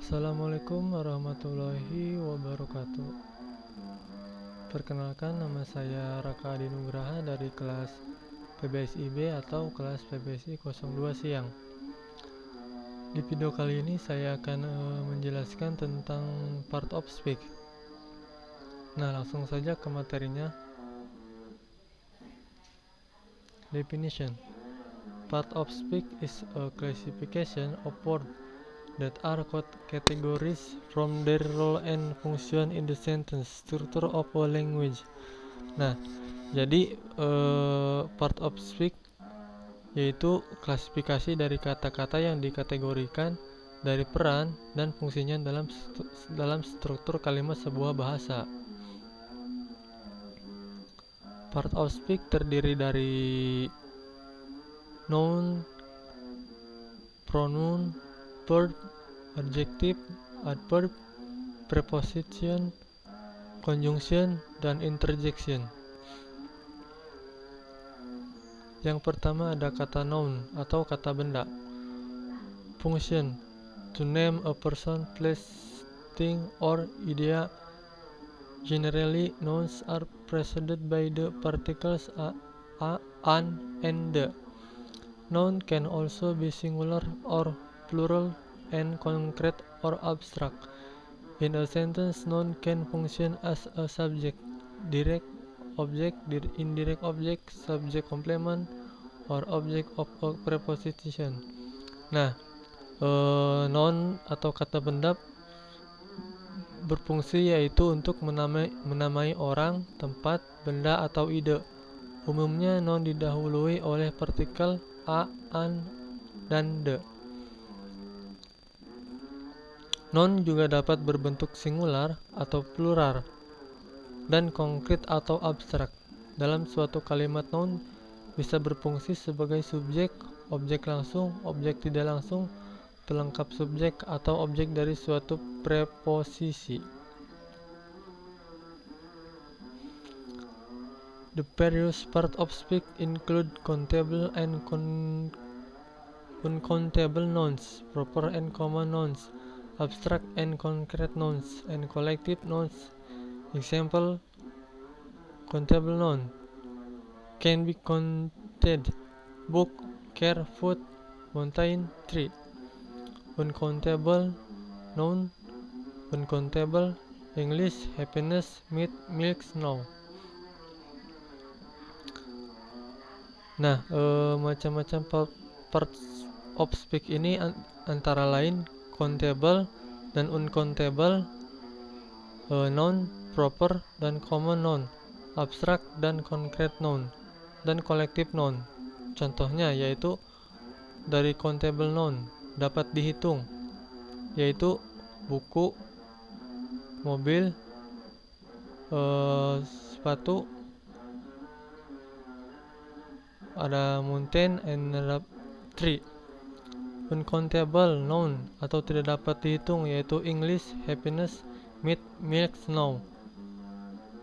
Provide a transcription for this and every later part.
Assalamualaikum warahmatullahi wabarakatuh. Perkenalkan, nama saya Raka Adi Nugraha dari kelas PBSIB atau kelas PBSI 02 Siang. Di video kali ini saya akan menjelaskan tentang part of speech. Nah, langsung saja ke materinya. Definition. Part of speech is a classification of words that are categories from their role and function in the sentence structure of a language. Nah, jadi part of speech yaitu klasifikasi dari kata-kata yang dikategorikan dari peran dan fungsinya dalam struktur kalimat sebuah bahasa. Part of speech terdiri dari noun, pronoun, verb, adjective, adverb, preposition, conjunction, dan interjection. Yang pertama ada kata noun atau kata benda. Function, to name a person, place, thing, or idea. Generally, nouns are preceded by the particles a, an, and the. Noun can also be singular or plural and concrete or abstract. In a sentence, noun can function as a subject, direct object, indirect object, subject complement, or object of a preposition. Nah, noun atau kata benda berfungsi yaitu untuk menamai orang, tempat, benda, atau ide. Umumnya noun didahului oleh partikel a, an, dan the. Noun juga dapat berbentuk singular atau plural dan konkret atau abstrak. Dalam suatu kalimat, noun bisa berfungsi sebagai subjek, objek langsung, objek tidak langsung, pelengkap subjek, atau objek dari suatu preposisi. The various parts of speech include countable and uncountable nouns, proper and common nouns, abstract and concrete nouns, and collective nouns. Example: countable noun can be counted: book, car, food, mountain, tree. Uncountable noun: uncountable, English, happiness, meat, milk, snow. Nah, macam-macam parts of speech ini antara lain countable dan uncountable, noun, proper dan common noun, abstract dan concrete noun, dan collective noun. Contohnya yaitu dari countable noun dapat dihitung, yaitu buku, mobil, sepatu, ada mountain and tree. Uncountable noun atau tidak dapat dihitung yaitu English, happiness, meat, milk, snow.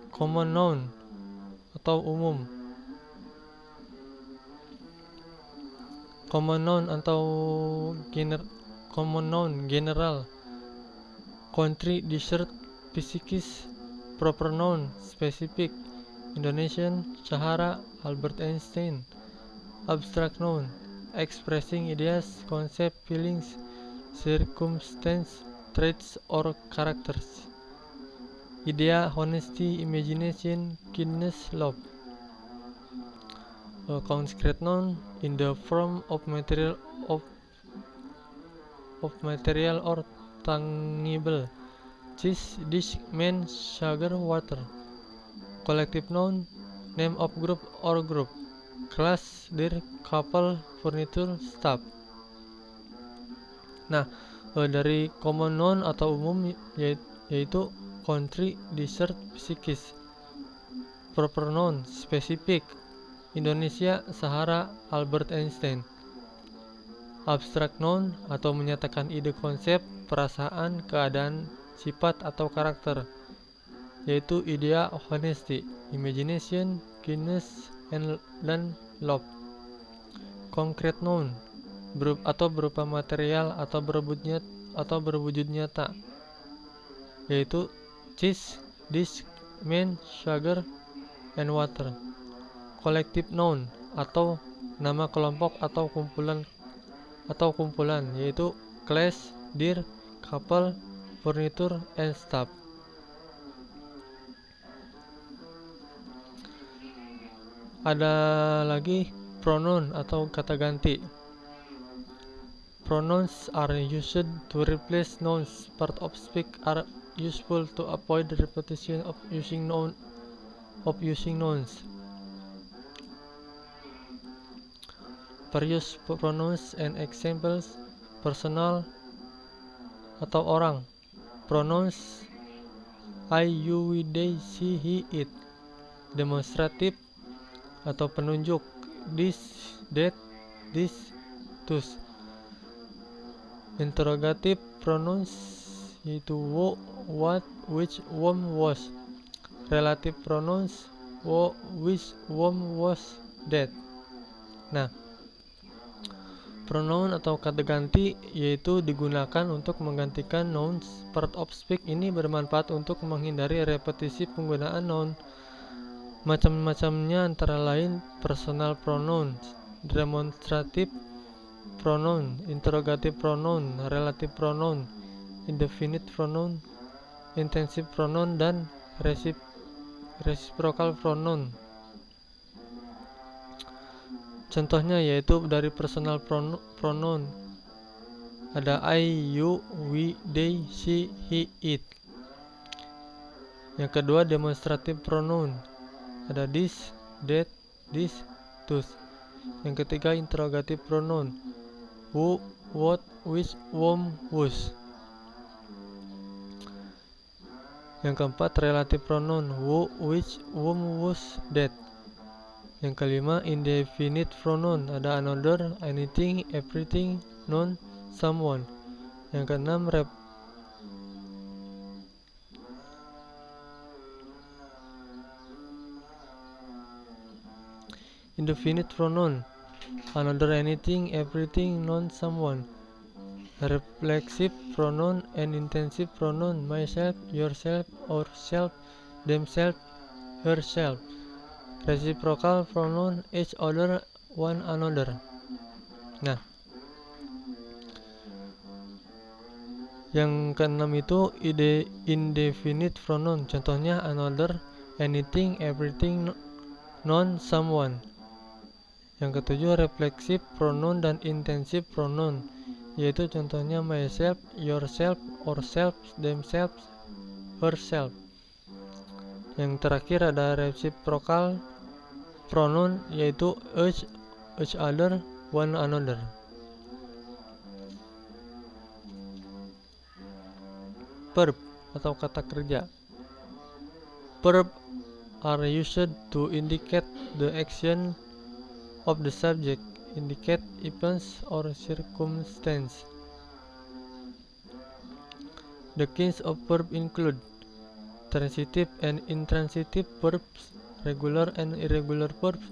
Common noun atau umum. Common noun atau common noun general, country, desert, physics. Proper noun specific, Indonesian, Sahara, Albert Einstein. Abstract noun expressing ideas, concepts, feelings, circumstances, traits, or characters. Idea, honesty, imagination, kindness, love. Concrete noun in the form of material or tangible: cheese, dish, man, sugar, water. Collective noun name of group or group: class, dir, couple, furniture, staff. Nah, dari common noun atau umum yaitu country, desert, physics. Proper noun specific, Indonesia, Sahara, Albert Einstein. Abstract noun atau menyatakan ide, konsep, perasaan, keadaan, sifat, atau karakter, yaitu idea, honesty, imagination, kindness, dan love. Concrete noun berupa material atau berwujud nyata, yaitu cheese, dish, man, sugar, and water. Collective noun atau nama kelompok atau kumpulan, yaitu class, deer, couple, furniture, and stuff. Ada lagi pronoun atau kata ganti. Pronouns are used to replace nouns. Part of speech are useful to avoid the repetition of using nouns. Various pronouns and examples: personal atau orang. Pronouns I, you, we, they, she, he, it. Demonstrative atau penunjuk: this, that, this, those. Interrogative pronouns yaitu who, what, which, whom, was. Relative pronouns who, which, whom, was, that. Nah, pronoun atau kata ganti yaitu digunakan untuk menggantikan nouns. Part of speech ini bermanfaat untuk menghindari repetisi penggunaan noun. Macam-macamnya antara lain personal pronouns, demonstrative pronoun, interrogative pronoun, relative pronoun, indefinite pronoun, intensive pronoun, dan reciprocal pronoun. Contohnya yaitu dari personal pronoun ada I, you, we, they, she, he, it. Yang kedua demonstrative pronoun ada this, that, this, those. Yang ketiga interrogative pronoun who, what, which, whom, whose. Yang keempat relative pronoun who, which, whom, whose, that. Yang kelima indefinite pronoun ada another, anything, everything, none, someone. Yang keenam indefinite pronoun another, anything, everything, none, someone. Reflexive pronoun and intensive pronoun myself, yourself, ourself, themselves, herself. Reciprocal pronoun each other, one another. Nah, yang keenam itu indefinite pronoun. Contohnya another, anything, everything, none, someone. Yang ketujuh reflexive pronoun dan intensive pronoun, yaitu contohnya myself, yourself, ourselves, themselves, herself. Yang terakhir ada reciprocal pronoun yaitu each other, one another. Verb atau kata kerja. Verb are used to indicate the action of the subject, indicate events or circumstance. The kinds of verb include transitive and intransitive verbs, regular and irregular verbs,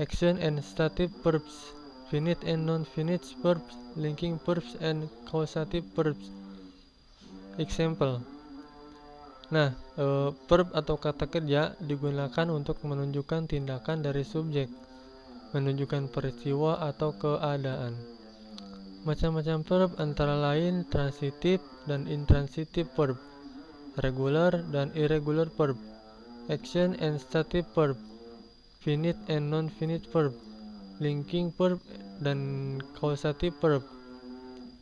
action and stative verbs, finite and non-finite verbs, linking verbs, and causative verbs. Example. Nah, verb atau kata kerja digunakan untuk menunjukkan tindakan dari subjek, menunjukkan peristiwa atau keadaan. Macam-macam verb antara lain transitive dan intransitive verb, regular dan irregular verb, action and stative verb, finite and non-finite verb, linking verb, dan causative verb.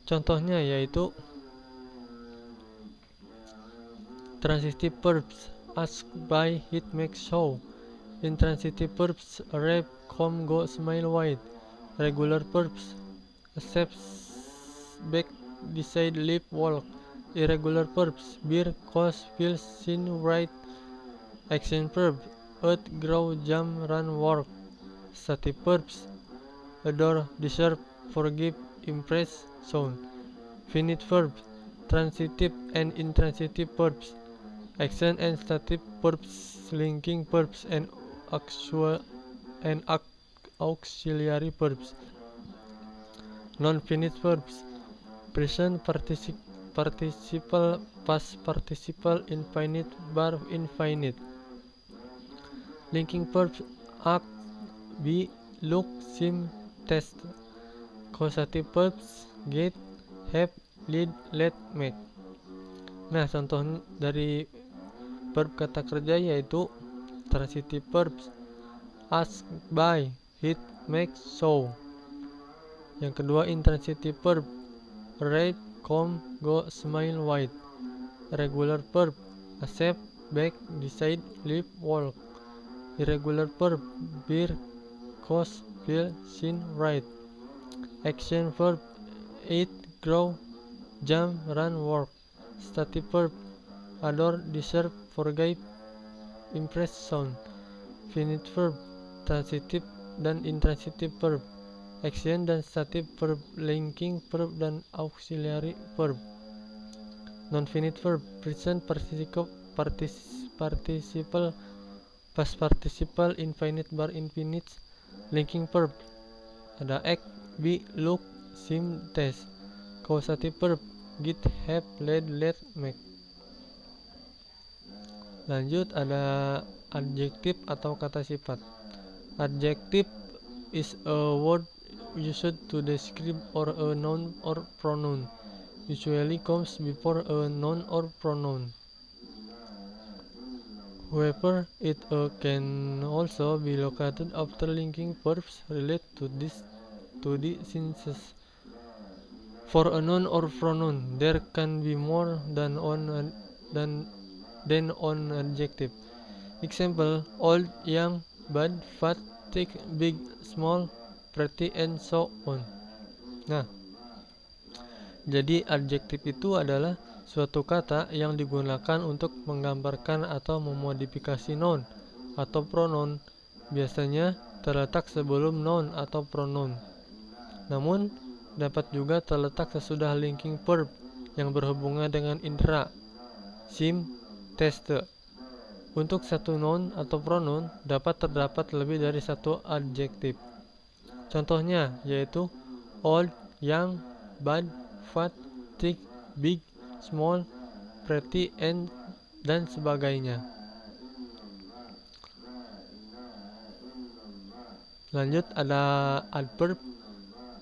Contohnya yaitu transitive verbs ask, buy, hit, make, show. Intransitive verbs arrive, come, go, smile, wide. Regular verbs accept, back, decide, live, walk. Irregular verbs bear, cost, feel, seen, write. Action verb eat, grow, jump, run, work. Stative verbs adore, deserve, forgive, impress, sound. Finite verbs transitive and intransitive verbs, action and stative verbs, linking verbs, and auxiliary verbs. Non-finite verbs: present participle, past participle, infinite, verb infinite. Linking verbs: act, be, look, seem, test. Causative verbs: get, have, lead, let, make. Nah, contoh dari verb kata kerja yaitu transitive verbs: ask, buy, hit, make, show. Yang kedua, intransitive verb: read, come, go, smile, white. Regular verb: accept, beg, decide, live, walk. Irregular verb: bear, cause, feel, sing, write. Action verb: eat, grow, jump, run, work. Stative verb: adore, deserve, forgive, impress, sound. Finite verb: transitive dan intransitive verb. Action dan stative verb, linking verb dan auxiliary verb. Non-finite verb: present participle, past participle, infinite, verb infinite. Linking verb: ada act, be, look, seem, test. Causative verb: get, have, lead, let, make. Lanjut, ada adjektif atau kata sifat. Adjective is a word used to describe or a noun or pronoun. Usually comes before a noun or pronoun. However, it can also be located after linking verbs related to the senses. For a noun or pronoun, there can be more than one adjective. Example: old, young, bad, fat, thick, big, small, pretty, and so on. Nah, jadi adjektif itu adalah suatu kata yang digunakan untuk menggambarkan atau memodifikasi noun atau pronoun, biasanya terletak sebelum noun atau pronoun. Namun, dapat juga terletak sesudah linking verb yang berhubungan dengan indera, seem, taste. Untuk satu noun atau pronoun dapat terdapat lebih dari satu adjektif. Contohnya yaitu old, young, bad, fat, thick, big, small, pretty, and dan sebagainya. Lanjut, ada adverb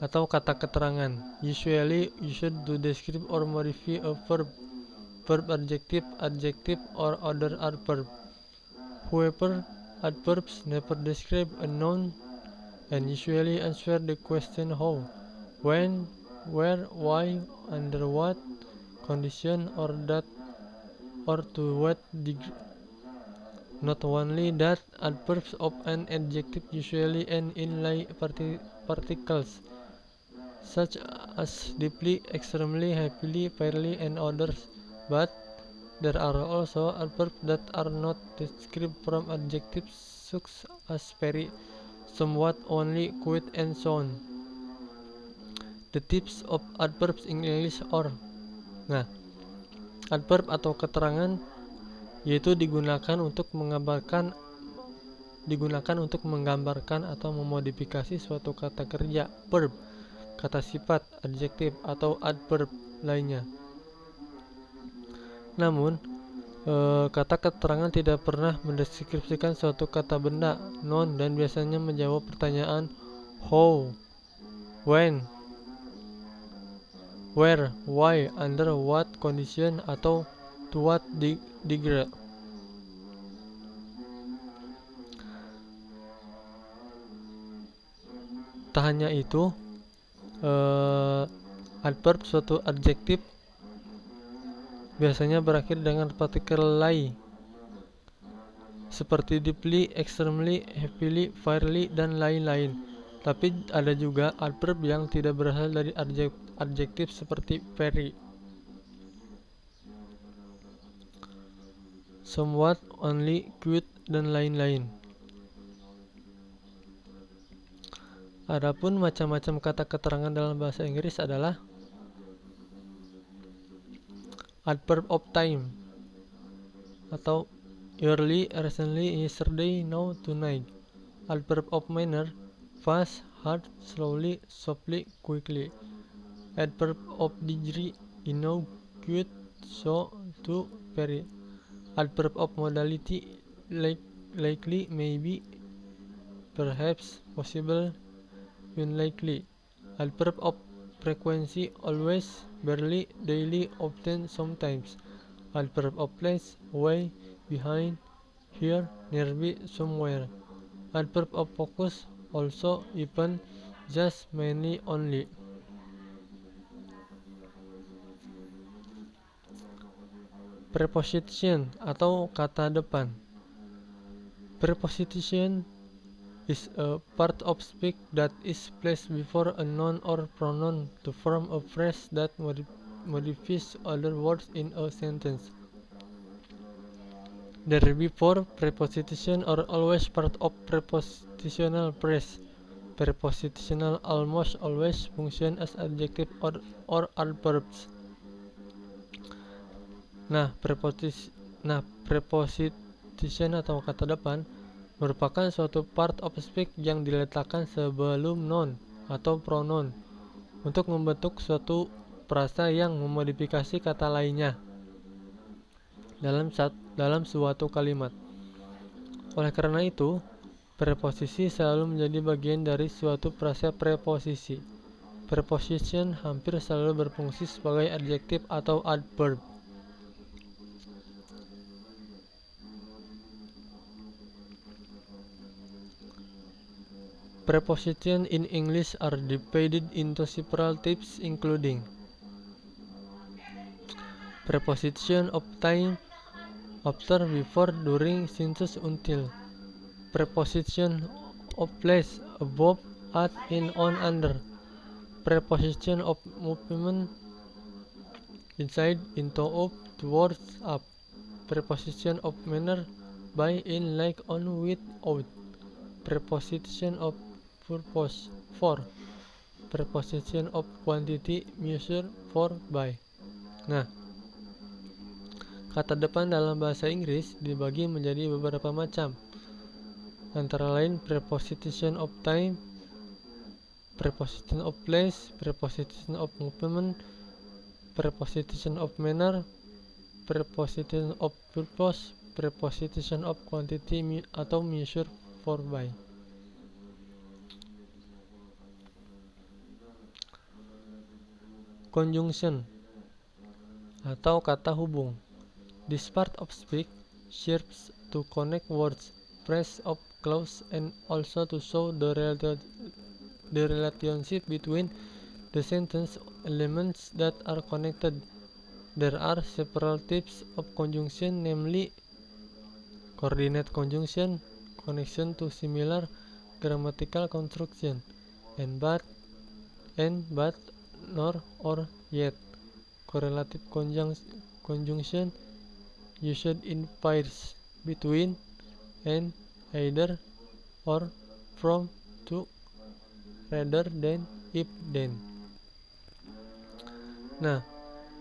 atau kata keterangan. Usually used to describe or modify a verb, adjective, or other adverb. However, adverbs never describe a noun and usually answer the question how, when, where, why, under what condition, or to what degree. Not only that, adverbs of an adjective usually end in like particles, such as deeply, extremely, happily, fairly, and others. But there are also adverbs that are not described from adjectives, such as very, somewhat, only, quite, and so on. The types of adverbs in English are. Nah, adverb atau keterangan yaitu digunakan untuk menggambarkan atau memodifikasi suatu kata kerja, verb, kata sifat, adjektif, atau adverb lainnya. Namun, kata keterangan tidak pernah mendeskripsikan suatu kata benda, noun, dan biasanya menjawab pertanyaan how, when, where, why, under what condition, atau to what degree. Tak hanya itu, adverb suatu adjektif biasanya berakhir dengan partikel ly, seperti deeply, extremely, happily, fairly, dan lain-lain. Tapi ada juga adverb yang tidak berasal dari adjektif seperti very, somewhat, only, quite, dan lain-lain. Adapun macam-macam kata keterangan dalam bahasa Inggris adalah adverb of time atau early, recently, yesterday, now, tonight. Adverb of manner: fast, hard, slowly, softly, quickly. Adverb of degree: inaugurate, so, to, very. Adverb of modality: likely, maybe, perhaps, possible, unlikely. Adverb of frequency: always, barely, daily, often, sometimes. Adverb of place: away, behind, here, nearby, somewhere. Adverb of focus: also, even, just, mainly, only. Preposition atau kata depan. Preposition is a part of speech that is placed before a noun or pronoun to form a phrase that modifies other words in a sentence. There before preposition are always part of prepositional phrase. Prepositional almost always function as adjective or adverbs. Preposition atau kata depan merupakan suatu part of speech yang diletakkan sebelum noun atau pronoun untuk membentuk suatu frasa yang memodifikasi kata lainnya dalam suatu kalimat. Oleh karena itu, preposisi selalu menjadi bagian dari suatu frasa preposisi. Preposition hampir selalu berfungsi sebagai adjektif atau adverb. Prepositions in English are divided into several types, including preposition of time, after, before, during, since, until. Preposition of place: above, at, in, on, under. Preposition of movement: inside, into, up, towards, up. Preposition of manner: by, in, like, on, with, out. Preposition of purpose: for. Preposition of quantity: measure, for, by. Kata depan dalam bahasa Inggris dibagi menjadi beberapa macam, antara lain preposition of time, preposition of place, preposition of movement, preposition of manner, preposition of purpose, preposition of quantity atau measure, for, by. Conjunction atau kata hubung. This part of speech serves to connect words, phrases of clause, and also to show the relationship between the sentence elements that are connected. There are several types of conjunction, namely coordinate conjunction, connection to similar grammatical construction, and but, nor, or, yet. Correlative conjunction used in pairs between, and, either, or, from, to, rather than, if, then.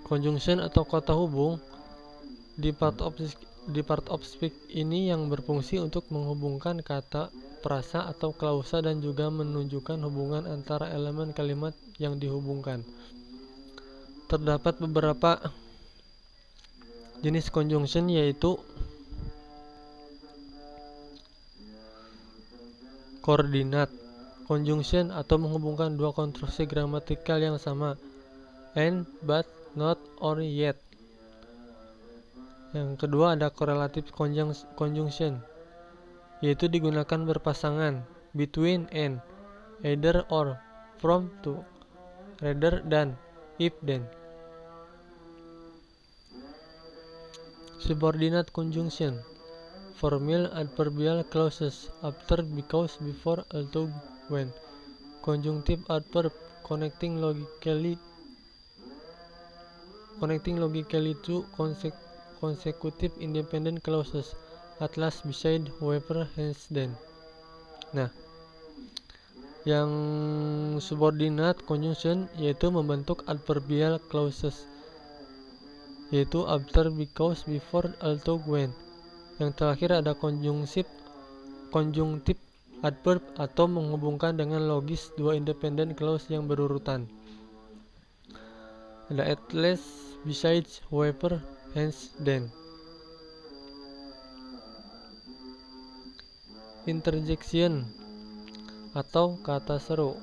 Conjunction atau kata hubung di part of speech ini yang berfungsi untuk menghubungkan kata, frasa, atau klausa dan juga menunjukkan hubungan antara elemen kalimat yang dihubungkan. Terdapat beberapa jenis conjunction, yaitu koordinat conjunction atau menghubungkan dua konstruksi gramatikal yang sama, and, but, not, or, yet. Yang kedua ada correlative conjunction, yaitu digunakan berpasangan, between, and, either, or, from, to, rather than, if, then. Subordinate conjunction: formal adverbial clauses: after, because, before, although, when. Conjunctive adverb: connecting logically to consecutive independent clauses: at last, beside, however, hence, then. Yang subordinate conjunction yaitu membentuk adverbial clauses, yaitu after, because, before, although, when. Yang terakhir ada conjunctive adverb atau menghubungkan dengan logis dua independent clause yang berurutan. Ada at least, besides, however, hence, then. Interjection atau kata seru.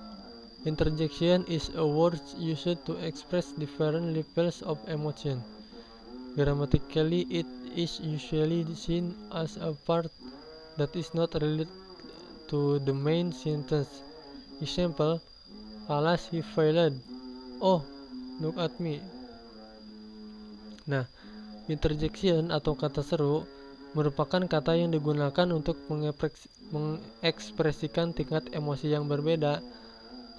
Interjection is a word used to express different levels of emotion. Grammatically, it is usually seen as a part that is not related to the main sentence. Example, alas, he failed. Oh, look at me. Nah, interjection atau kata seru merupakan kata yang digunakan untuk mengekspresikan tingkat emosi yang berbeda.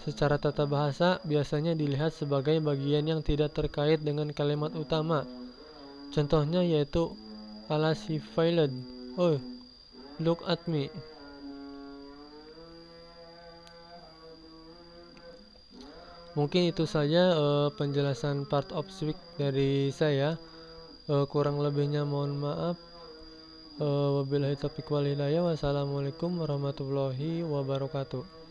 Secara tata bahasa, biasanya dilihat sebagai bagian yang tidak terkait dengan kalimat utama. Contohnya yaitu alas, he failed. Oh, look at me. Mungkin itu saja penjelasan part of speech dari saya. Kurang lebihnya mohon maaf. Wabillahi taufiq wal hidayah. Wassalamualaikum warahmatullahi wabarakatuh.